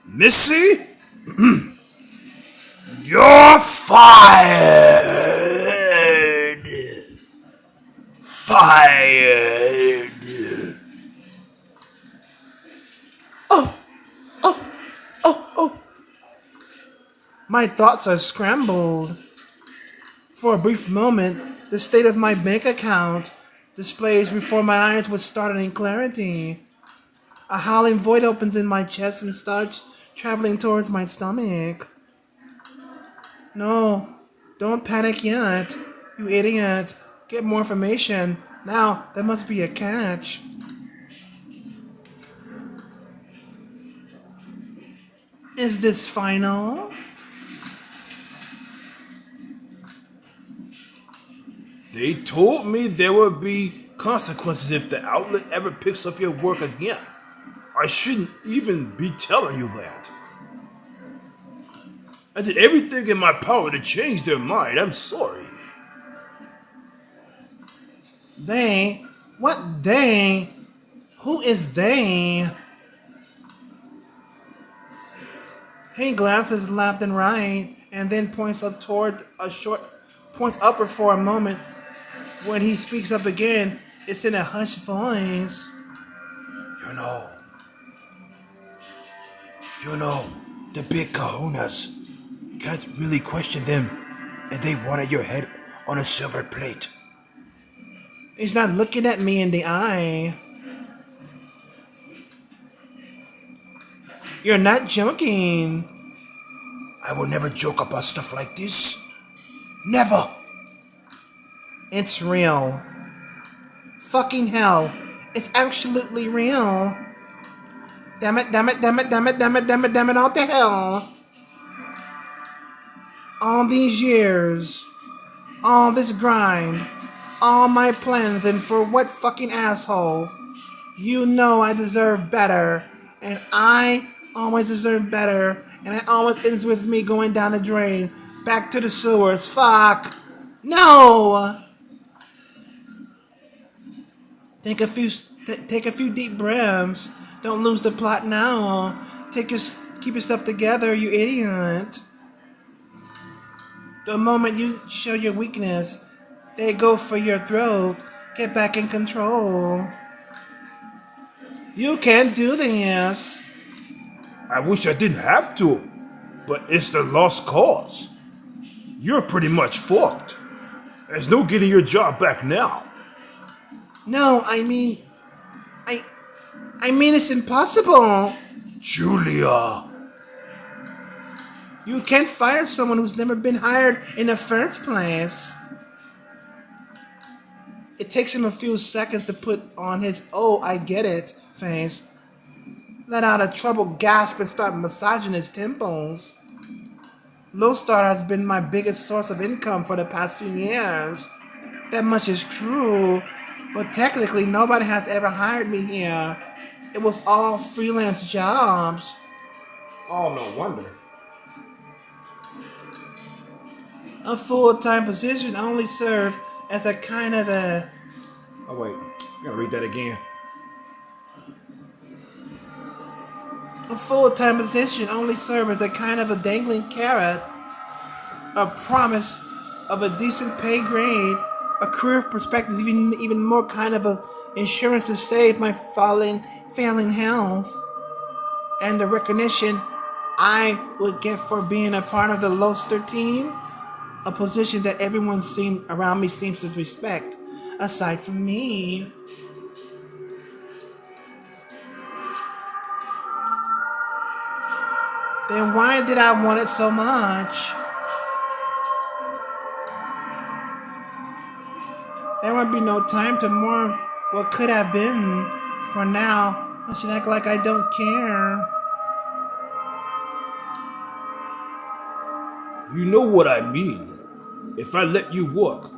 Missy? You're fired. Fired. Oh. My thoughts are scrambled. For a brief moment, the state of my bank account displays before my eyes with startling clarity. A howling void opens in my chest and starts traveling towards my stomach. No, don't panic yet, you idiot. get more information. Now, there must be a catch. Is this final? They told me there would be consequences if the outlet ever picks up your work again. I shouldn't even be telling you that. I did everything in my power to change their mind. I'm sorry. They? What they? Who is they? He glances left and right, and then points up toward points upward for a moment. When he speaks up again, it's in a hushed voice. You know, the big kahunas. Can't really question them, and they wanted your head on a silver plate. He's not looking at me in the eye. You're not joking. I will never joke about stuff like this. Never. It's real. Fucking hell. It's absolutely real. Damn it, damn it, damn it, damn it, damn it, damn it, damn it, all to hell. All these years. All this grind. All my plans, and for what fucking asshole? You know I deserve better. And I always deserve better. And it always ends with me going down the drain. Back to the sewers. Fuck. No! Take a few deep breaths. Don't lose the plot now. Keep yourself together, you idiot. The moment you show your weakness, they go for your throat. Get back in control. You can't do this. I wish I didn't have to, but it's the lost cause. You're pretty much fucked. There's no getting your job back now. No, I mean it's impossible. Julia. You can't fire someone who's never been hired in the first place. It takes him a few seconds to put on his "oh, I get it" face, let out a troubled gasp and start massaging his temples. Lodestar has been my biggest source of income for the past few years. That much is true, but technically nobody has ever hired me here. It was all freelance jobs. Oh, no wonder. A full-time position only served as a kind of a... Oh, wait. I gotta read that again. A full-time position only served as a kind of a dangling carrot. A promise of a decent pay grade. A career perspective, even more kind of a insurance to save my failing health. And the recognition I would get for being a part of the Lodestar team. A position that everyone around me seems to respect, aside from me. Then why did I want it so much? There would be no time to mourn what could have been. For now, I should act like I don't care. You know what I mean. If I let you work,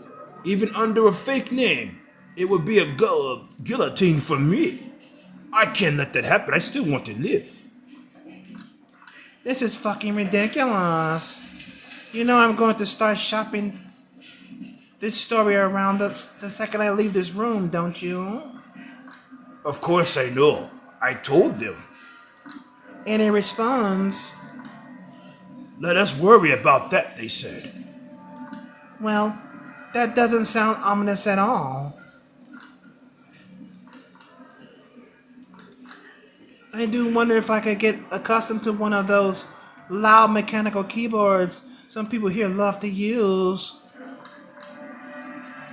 even under a fake name, it would be a guillotine for me. I can't let that happen. I still want to live. This is fucking ridiculous. You know I'm going to start shopping this story around the second I leave this room, don't you? Of course I know. I told them. And he responds, Let us worry about that, they said. well, that doesn't sound ominous at all. I do wonder if I could get accustomed to one of those loud mechanical keyboards some people here love to use.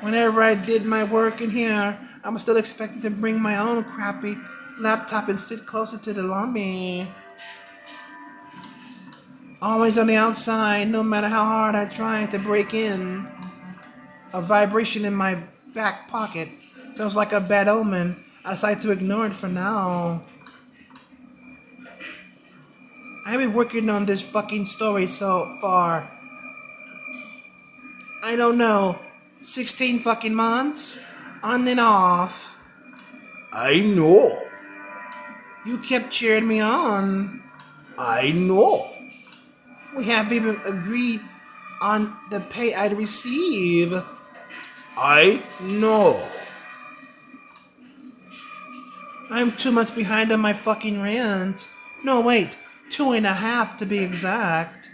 Whenever I did my work in here, I'm still expected to bring my own crappy laptop and sit closer to the lobby. Always on the outside, no matter how hard I try to break in. A vibration in my back pocket. Feels like a bad omen. I decide to ignore it for now. I've been working on this fucking story so far. I don't know. 16 fucking months? On and off. I know. You kept cheering me on. I know. We have even agreed on the pay I'd receive. I know. I'm 2 months behind on my fucking rent. No, wait. 2.5 to be exact.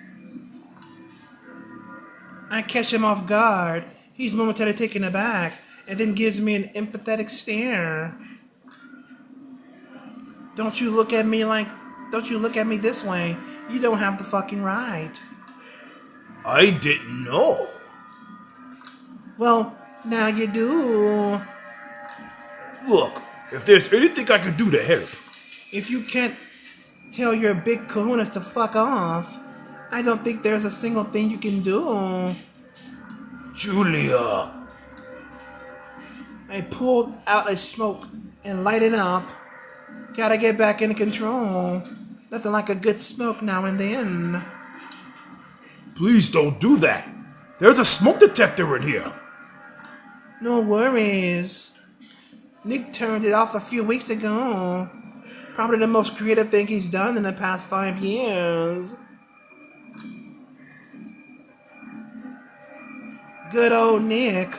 I catch him off guard. He's momentarily taken aback and then gives me an empathetic stare. Don't you look at me this way. You don't have the fucking right. I didn't know. Well, now you do. Look, if there's anything I could do to help. If you can't tell your big kahunas to fuck off, I don't think there's a single thing you can do. Julia. I pulled out a smoke and lighted up. Gotta get back into control. Nothing like a good smoke now and then. Please don't do that. There's a smoke detector in here. No worries. Nick turned it off a few weeks ago. Probably the most creative thing he's done in the past 5 years. Good old Nick,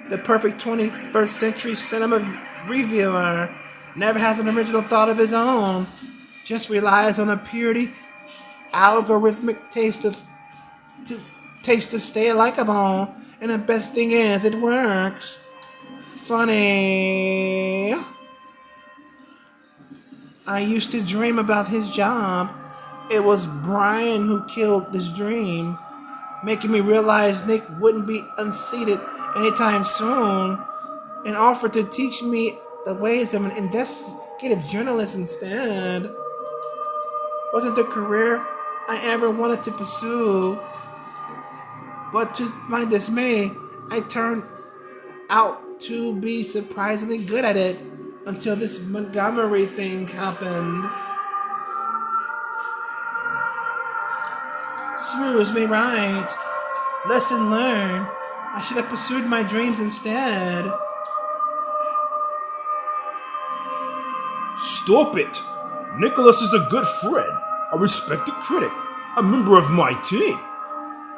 the perfect 21st century cinema reviewer, never has an original thought of his own. Just relies on a purely algorithmic taste to stay likable. And the best thing is, it works. Funny. I used to dream about his job. It was Brian who killed this dream, making me realize Nick wouldn't be unseated anytime soon, and offered to teach me the ways of an investigative journalist instead. Wasn't the career I ever wanted to pursue, but to my dismay, I turned out to be surprisingly good at it until this Montgomery thing happened. Serves me right. Lesson learned. I should have pursued my dreams instead. Stop it. Nicholas is a good friend, a respected critic, a member of my team.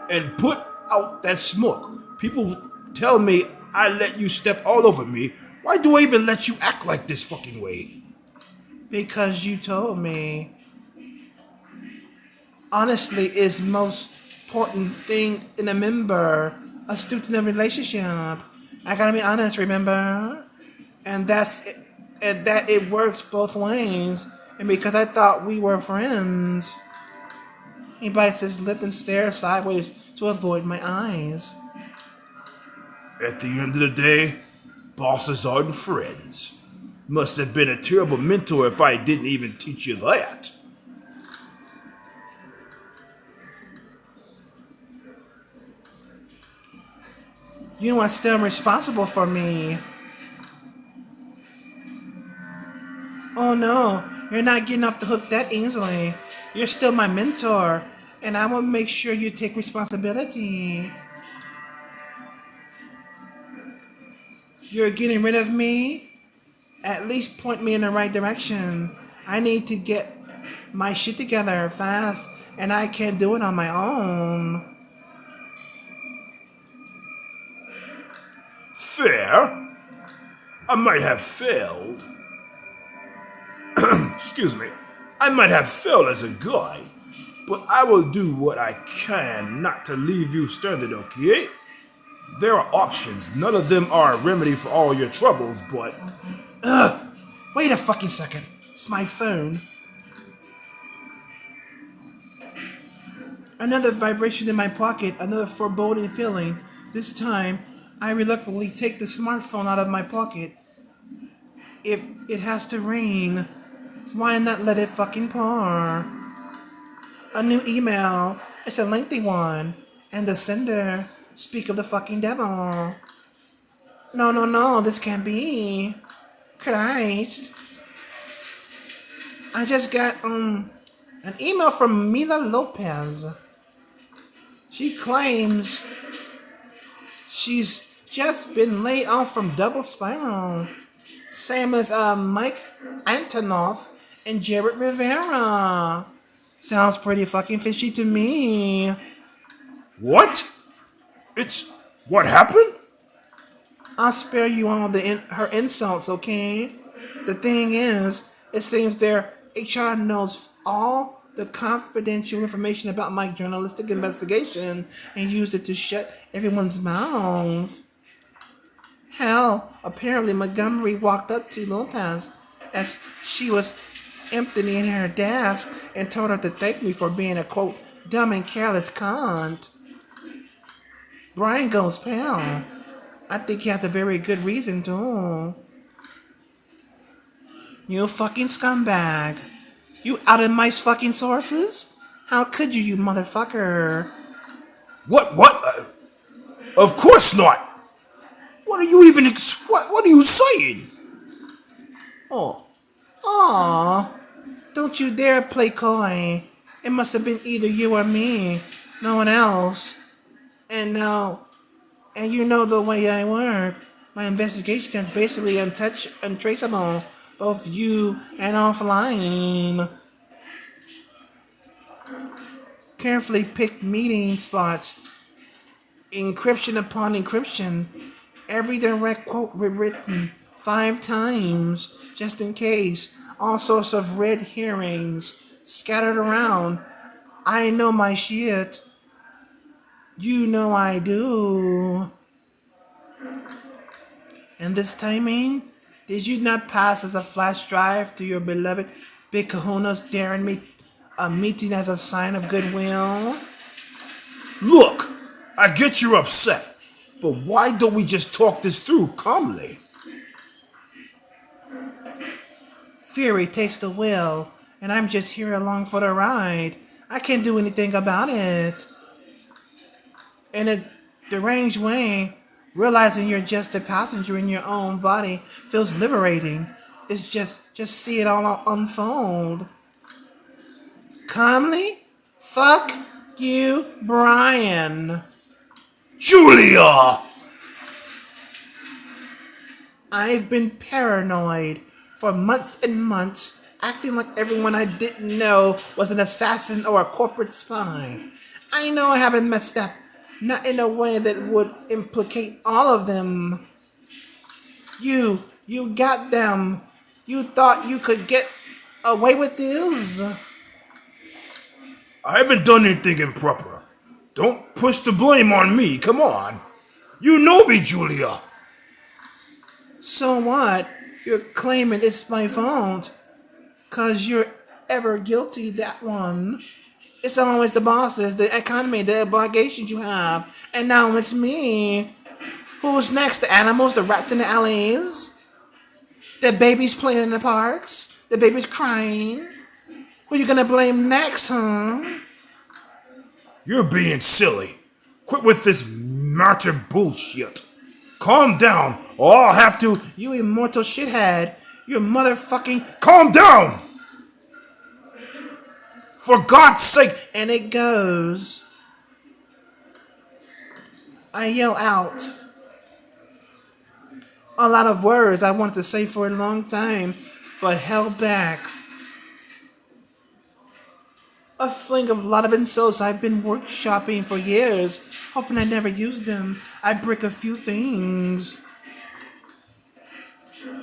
And put out that smoke. People tell me I let you step all over me. Why do I even let you act like this fucking way? Because you told me. Honestly, is most important thing in a member, a student in a relationship. I gotta be honest, remember? And that's it, and that it works both ways. And because I thought we were friends. He bites his lip and stares sideways to avoid my eyes. At the end of the day, bosses aren't friends. Must have been a terrible mentor if I didn't even teach you that. You are still responsible for me. Oh no, you're not getting off the hook that easily. You're still my mentor, and I will make sure you take responsibility. You're getting rid of me? At least point me in the right direction. I need to get my shit together fast, and I can't do it on my own. Fair. I might have failed. Excuse me. I might have failed as a guy, but I will do what I can not to leave you stranded, okay? There are options. None of them are a remedy for all your troubles, but... Wait a fucking second. It's my phone. Another vibration in my pocket, another foreboding feeling. This time, I reluctantly take the smartphone out of my pocket. If it has to rain, why not let it fucking pour? A new email. It's a lengthy one. And the sender, speak of the fucking devil. No, no, no, this can't be. Christ. I just got an email from Mila Lopez. She claims she's just been laid off from Double Spiral. Same as Mike Antonoff and Jared Rivera. Sounds pretty fucking fishy to me. What? What happened? I'll spare you all her insults, okay? The thing is, it seems their HR knows all the confidential information about my journalistic investigation and used it to shut everyone's mouth. Hell, apparently Montgomery walked up to Lopez as she was emptying her desk and told her to thank me for being a, quote, dumb and careless cunt. Brian goes pale. I think he has a very good reason to. You fucking scumbag. You outed my fucking sources? How could you, you motherfucker? What? Of course not. What are you even, what are you saying? Oh. Aw. Don't you dare play coy. It must have been either you or me. No one else. And you know the way I work. My investigation is basically untraceable. Both you and offline. Carefully picked meeting spots. Encryption upon encryption. Every direct quote rewritten 5 times, just in case. All sorts of red herrings scattered around. I know my shit. You know I do. And this timing, did you not pass as a flash drive to your beloved Big Kahuna's daring me a meeting as a sign of goodwill? Look, I get you're upset, but why don't we just talk this through calmly? Fury takes the wheel, and I'm just here along for the ride. I can't do anything about it. In a deranged way, realizing you're just a passenger in your own body feels liberating. It's just see it all unfold. Calmly? Fuck you, Brian. Julia! I've been paranoid for months and months, acting like everyone I didn't know was an assassin or a corporate spy. I know I haven't messed up, not in a way that would implicate all of them. You got them. You thought you could get away with this? I haven't done anything improper. Don't push the blame on me, come on. You know me, Julia. So what? You're claiming it's my fault. 'Cause you're ever guilty, that one. It's always the bosses, the economy, the obligations you have. And now it's me. Who's next? The animals, the rats in the alleys? The babies playing in the parks? The babies crying? Who you gonna blame next, huh? You're being silly. Quit with this martyr bullshit. Calm down, or I'll have to. You immortal shithead. You motherfucking. Calm down! For God's sake! And it goes. I yell out. A lot of words I wanted to say for a long time, but held back. A fling of a lot of insults I've been workshopping for years, hoping I never use them. I break a few things.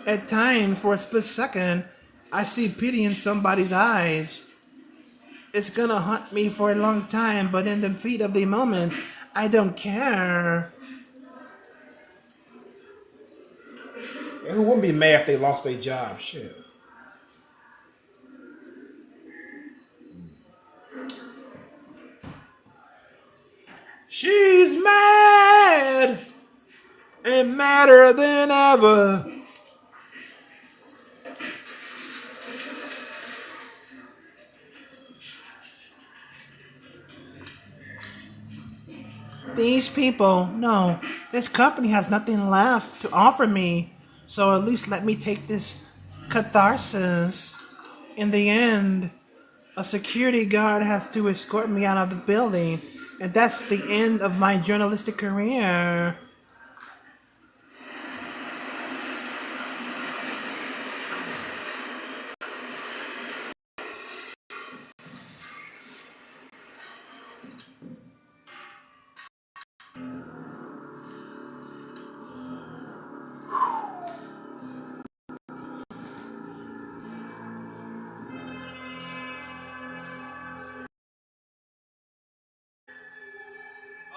At times, for a split second, I see pity in somebody's eyes. It's gonna haunt me for a long time, but in the heat of the moment, I don't care. Who wouldn't be mad if they lost their job? Shit. She's mad and madder than ever. These people, no, This company has nothing left to offer me, so at least let me take this catharsis. In the end, a security guard has to escort me out of the building, and that's the end of my journalistic career.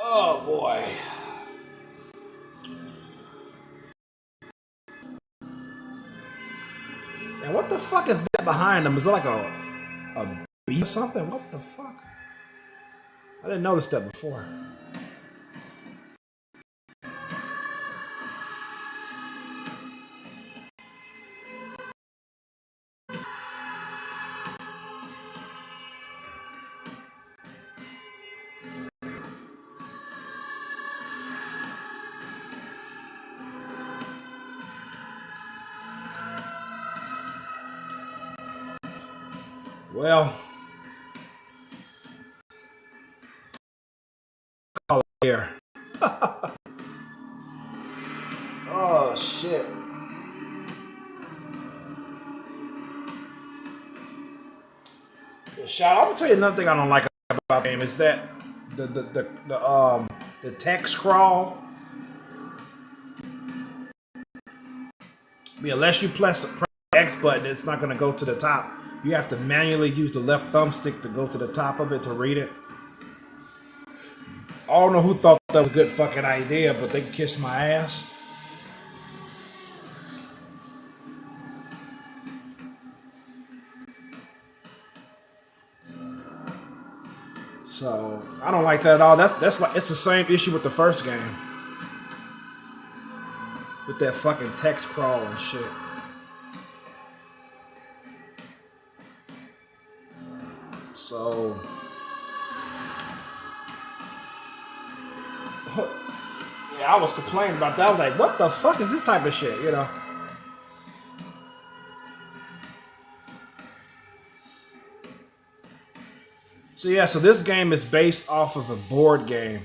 Oh boy. And what the fuck is that behind them? Is it like a bee or something? What the fuck? I didn't notice that before. Well, here. Oh shit. Shout! I'm gonna tell you another thing I don't like about the game is that the text crawl. I mean, unless you press the X button, it's not gonna go to the top. You have to manually use the left thumbstick to go to the top of it to read it. I don't know who thought that was a good fucking idea, but they can kiss my ass. So I don't like that at all. That's like it's the same issue with the first game. With that fucking text crawl and shit. So yeah, I was complaining about that. I was like, what the fuck is this type of shit, you know? So yeah, so this game is based off of a board game.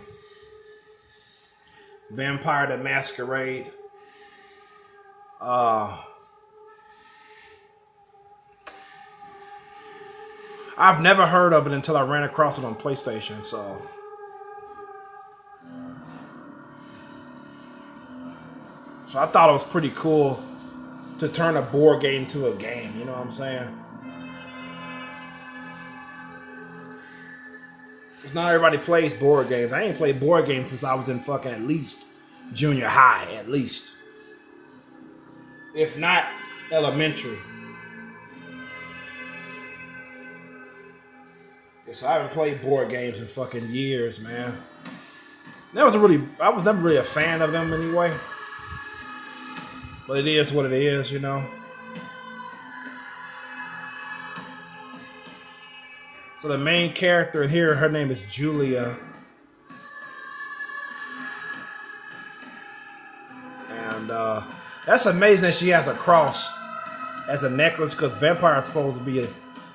Vampire the Masquerade. I've never heard of it until I ran across it on PlayStation, so I thought it was pretty cool to turn a board game to a game, you know what I'm saying? Because not everybody plays board games. I ain't played board games since I was in fucking at least junior high, at least. If not elementary. Yeah, so I haven't played board games in fucking years, man. I was never really a fan of them anyway. But it is what it is, you know. So the main character in here, her name is Julia. And that's amazing that she has a cross as a necklace because vampires are supposed to be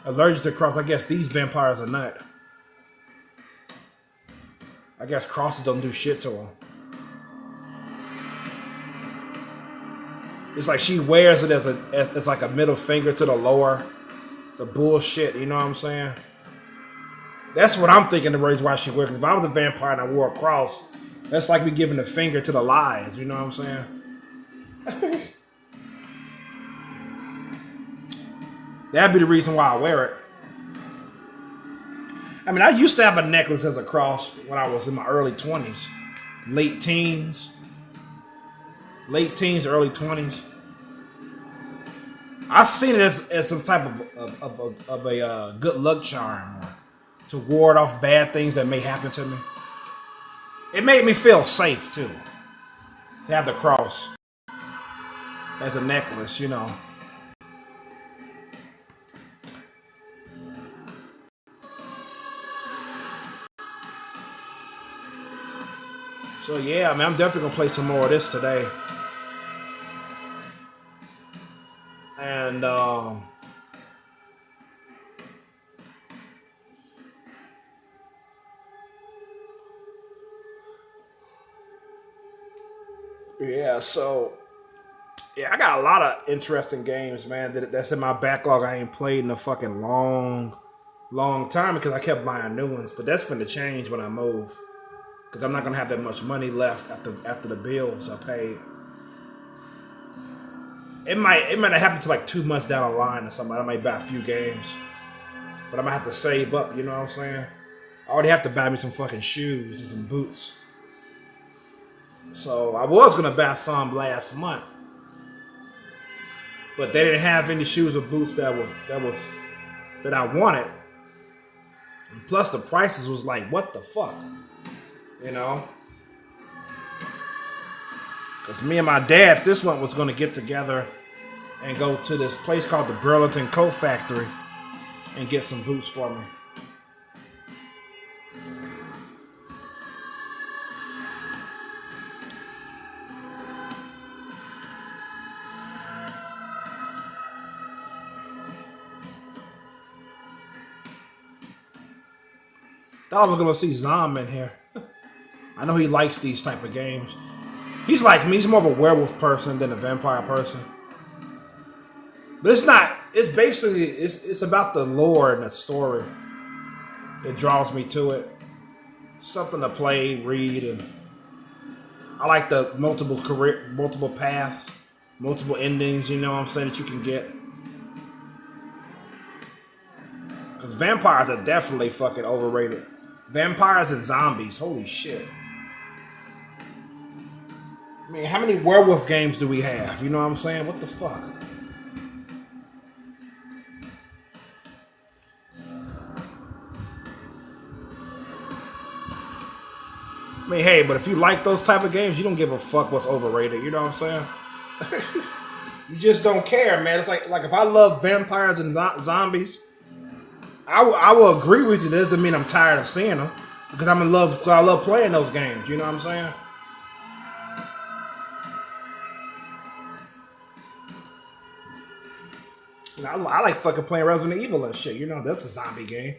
allergic to cross. I guess these vampires are not. I guess crosses don't do shit to them. It's like she wears it as like a middle finger to the lower, the bullshit. You know what I'm saying? That's what I'm thinking. The reason why she wears. If I was a vampire and I wore a cross, that's like me giving the finger to the lies. You know what I'm saying? That'd be the reason why I wear it. I mean, I used to have a necklace as a cross when I was in my early 20s, late teens, early 20s. I seen it as some type of a good luck charm to ward off bad things that may happen to me. It made me feel safe too to have the cross as a necklace, you know. So yeah, I mean, I'm definitely gonna play some more of this today. And yeah, so yeah, I got a lot of interesting games, man. That's in my backlog. I ain't played in a fucking long time because I kept buying new ones. But that's finna change when I move, because I'm not gonna have that much money left after the bills I paid. It might have happened to like 2 months down the line or something. I might buy a few games, but I'm gonna have to save up. You know what I'm saying? I already have to buy me some fucking shoes and some boots. So I was gonna buy some last month, but they didn't have any shoes or boots that I wanted. And plus the prices was like, what the fuck, you know? Because me and my dad, this one was gonna get together and go to this place called the Burlington Coat Factory and get some boots for me. Thought I was gonna see Zom in here. I know he likes these type of games. He's like me. He's more of a werewolf person than a vampire person. But it's not. It's basically it's about the lore and the story that draws me to it. Something to play, read, and I like the multiple paths, multiple endings. You know what I'm saying, that you can get. Because vampires are definitely fucking overrated. Vampires and zombies. Holy shit. I mean, how many werewolf games do we have? You know what I'm saying? What the fuck? I mean, hey, but if you like those type of games, you don't give a fuck what's overrated. You know what I'm saying? You just don't care, man. It's like if I love vampires and zombies, I will agree with you. That doesn't mean I'm tired of seeing them, because I'm in love. Because I love playing those games. You know what I'm saying? You know, I like fucking playing Resident Evil and shit. You know, that's a zombie game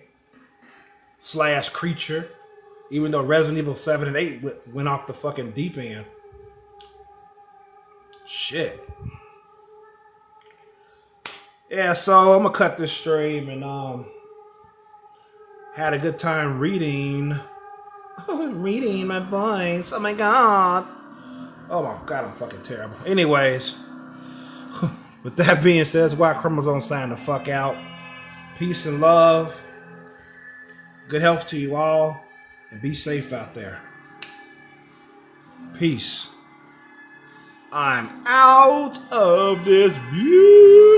slash creature. Even though Resident Evil 7 and 8 went off the fucking deep end. Shit. Yeah, so I'm gonna cut this stream and had a good time reading. Reading my voice. Oh my god. Oh my god, I'm fucking terrible. Anyways, with that being said, that's why Chromosome sign the fuck out. Peace and love. Good health to you all. And be safe out there. Peace. I'm out of this view.